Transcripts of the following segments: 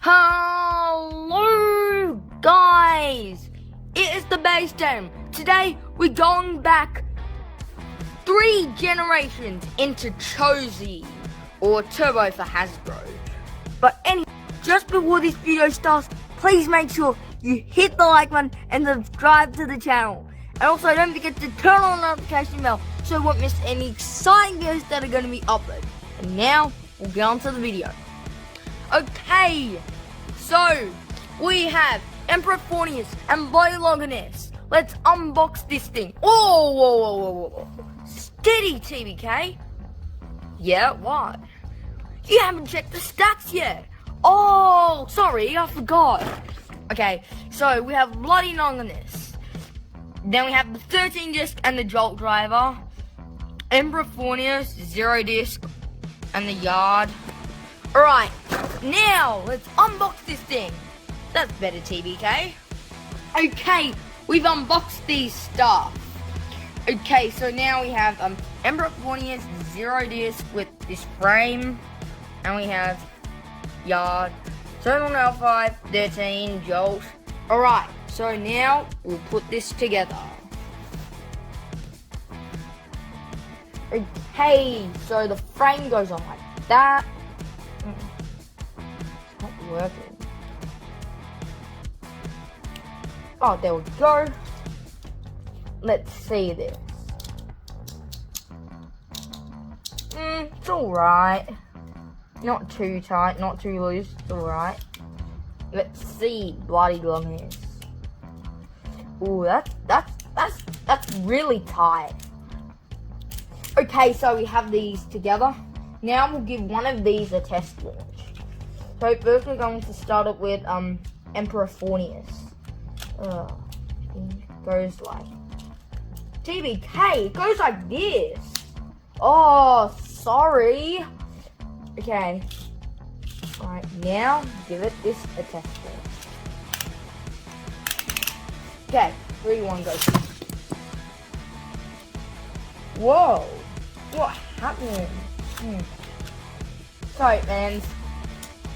Hello guys, it is the Beystadium. Today we're going back 3 generations into Cozy, or Turbo for Hasbro. But anyway, just before this video starts, please make sure you hit the like button and subscribe to the channel. And also don't forget to turn on the notification bell so you won't miss any exciting videos that are going to be uploaded. And now we'll get on to the video. Okay, so we have Emperor Forneus and Bloody Longinus. Let's unbox this thing. Whoa. Steady, TBK. Yeah, what? You haven't checked the stats yet. Oh, sorry, I forgot. Okay, so we have Bloody Longinus. Then we have the 13 disc and the Jolt Driver. Emperor Forneus, 0 disc, and the Yard. Alright, now let's unbox this thing. That's better, TBK. Okay, we've unboxed these stuff. Okay, so now we have Emperor Forneus 0 disc with this frame. And we have Yard, Total L5, 13, Jolt. Alright, so now we'll put this together. Okay, so the frame goes on like that. It's not working. Oh, there we go. Let's see this. It's alright. Not too tight, not too loose. It's alright. Let's see Bloody Longinus. Ooh, that's really tight. Okay, so we have these together. Now we'll give one of these a test launch. So first we're going to start it with Emperor Forneus. It goes like TBK. It goes like this. Oh, sorry. Okay. Alright, now give it this a test launch. Okay, 3, 2, 1, go. Whoa. What happened? Sorry, man. I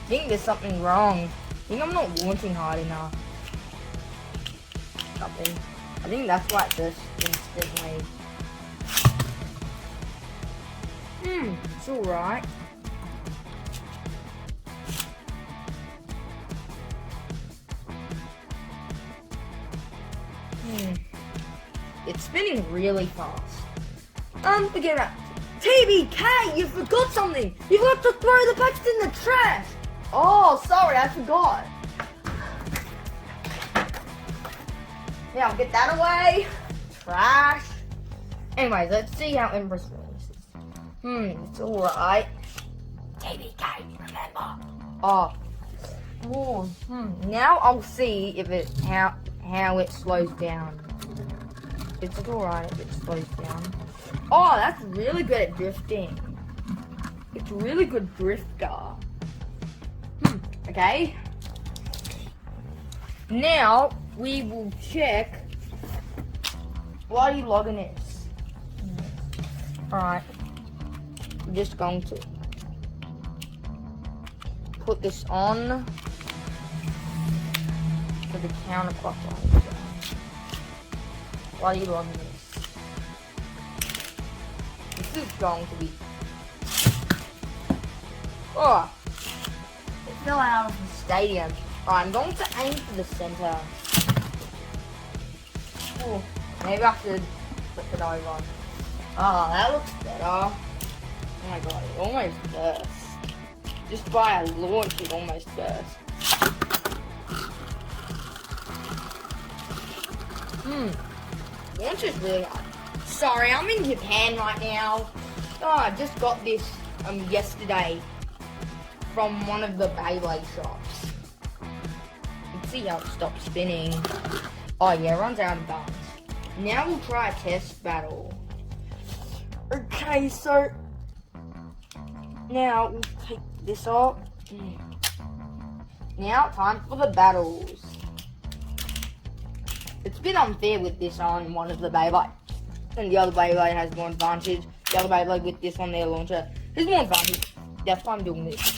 think there's something wrong. I think I'm not launching hard enough. Something. I think that's why it just instantly. It's alright. It's spinning really fast. Forget about TBK, you forgot something! You forgot to throw the packs in the trash! Oh, sorry, I forgot. Now, get that away. Trash. Anyways, let's see how Empress is. It's alright. TBK, remember. Now I'll see if it how it slows down. It's alright if it slows down. Oh, that's really good at drifting. It's a really good drifter. Okay. Now we will check Bloody Longinus. Alright. We're just going to put this on for the counterclockwise. Bloody Longinus. This is going to be. Oh, it fell out of the stadium. Alright, I'm going to aim for the center. Oh, maybe I should flip it over. Oh, that looks better. Oh my god, it almost burst. Just by a launch, it almost burst. Launch is really hard. Sorry, I'm in Japan right now. Oh, I just got this yesterday from one of the Beyblade shops. You can see how it stopped spinning. Oh yeah, it runs out of buttons. Now we'll try a test battle. Okay, so now we'll take this off. Now time for the battles. It's a bit unfair with this on one of the Beyblade. And the other Beyblade has more advantage. The other Beyblade with this on their launcher has more advantage. That's why I'm doing this.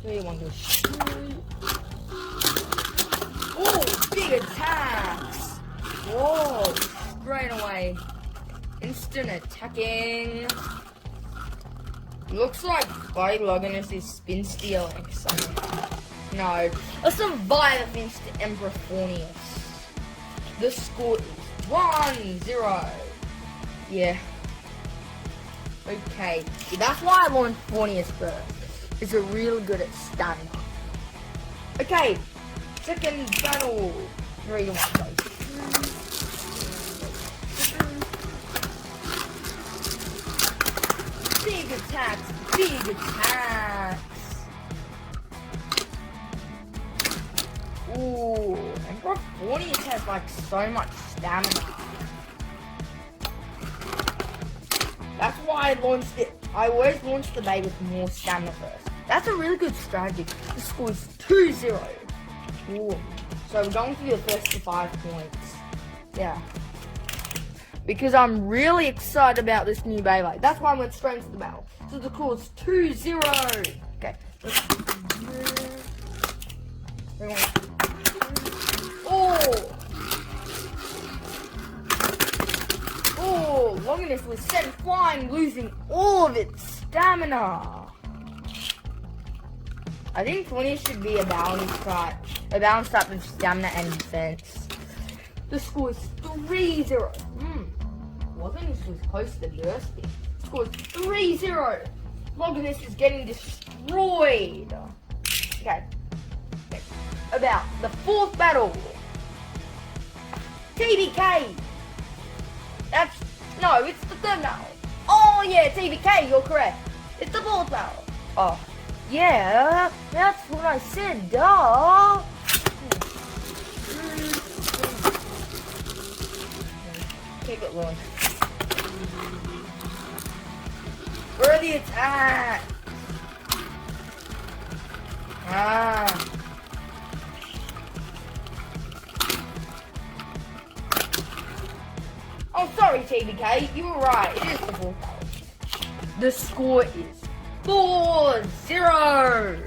3, 1 goes straight. Oh, big attacks. Whoa, straight away. Instant attacking. Looks like Bloody Longinus is spin stealing something. No, a survivor against Emperor Forneus. The score is 1-0. Yeah. Okay, that's why I launched Forneus first. It's really good at stamina. Okay, second battle. 3 to 1 goes. Big attacks, big attacks. Ooh, Emperor Forneus has like so much stamina. That's why I launched it. I always launch the bay with more stamina first. That's a really good strategy. The score is 2-0. Ooh. So we're going for the first to 5 points. Yeah. Because I'm really excited about this new Beyblade. That's why I went straight into the battle. So the score is 2-0. Okay. Oh! Oh! Longinus was sent flying, losing all of its stamina. I think Forneus should be a balanced type of stamina and defense. The score is 3-0. Longinus was close to bursting. The score is 3-0. Longinus is getting destroyed. Okay. About the 4th battle. TBK. No, it's the 3rd battle. Oh yeah, TBK, you're correct. It's the 4th battle. Oh, yeah, that's what I said, duh. Keep it low. Where are the attacks? Oh, sorry, TBK. You were right. It is the 4th battle. The score is 4-0.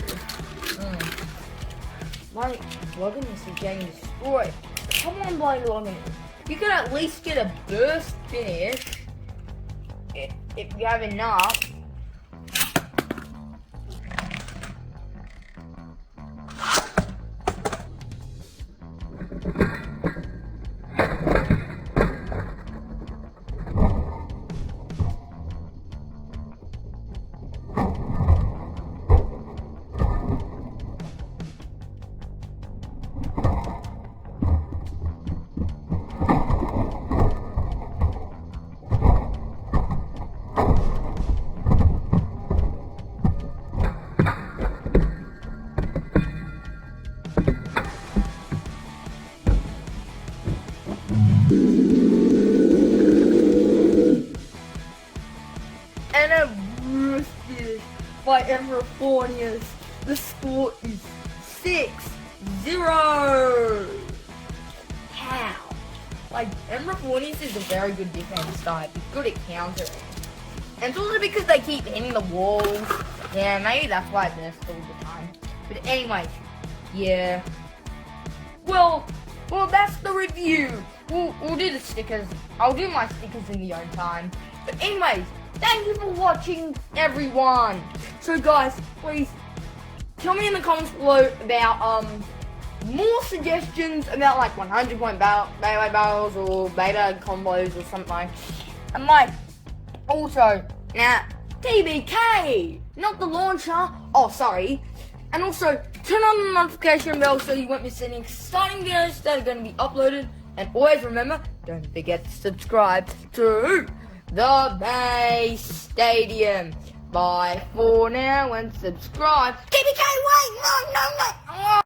Bloody Longinus is getting destroyed. Come on, Bloody Longinus. You could at least get a burst finish if you have enough. And a roasted by Emperor Forneus. The score is 6-0. How? Like, Emperor Forneus is a very good defense type. He's good at countering. And it's also because they keep hitting the walls. Yeah, maybe that's why it bursts all the time. But anyways, yeah. Well, that's the review. We'll do the stickers. I'll do my stickers in the own time. But anyways, thank you for watching, everyone. So guys, please tell me in the comments below about more suggestions about like 100-point Beyblade battles or beta combos or something. And like, also, TBK, not the launcher. Oh, sorry. And also, turn on the notification bell so you won't miss any exciting videos that are going to be uploaded. And always remember, don't forget to subscribe to the Beystadium. Bye for now and subscribe. TBK, wait, no.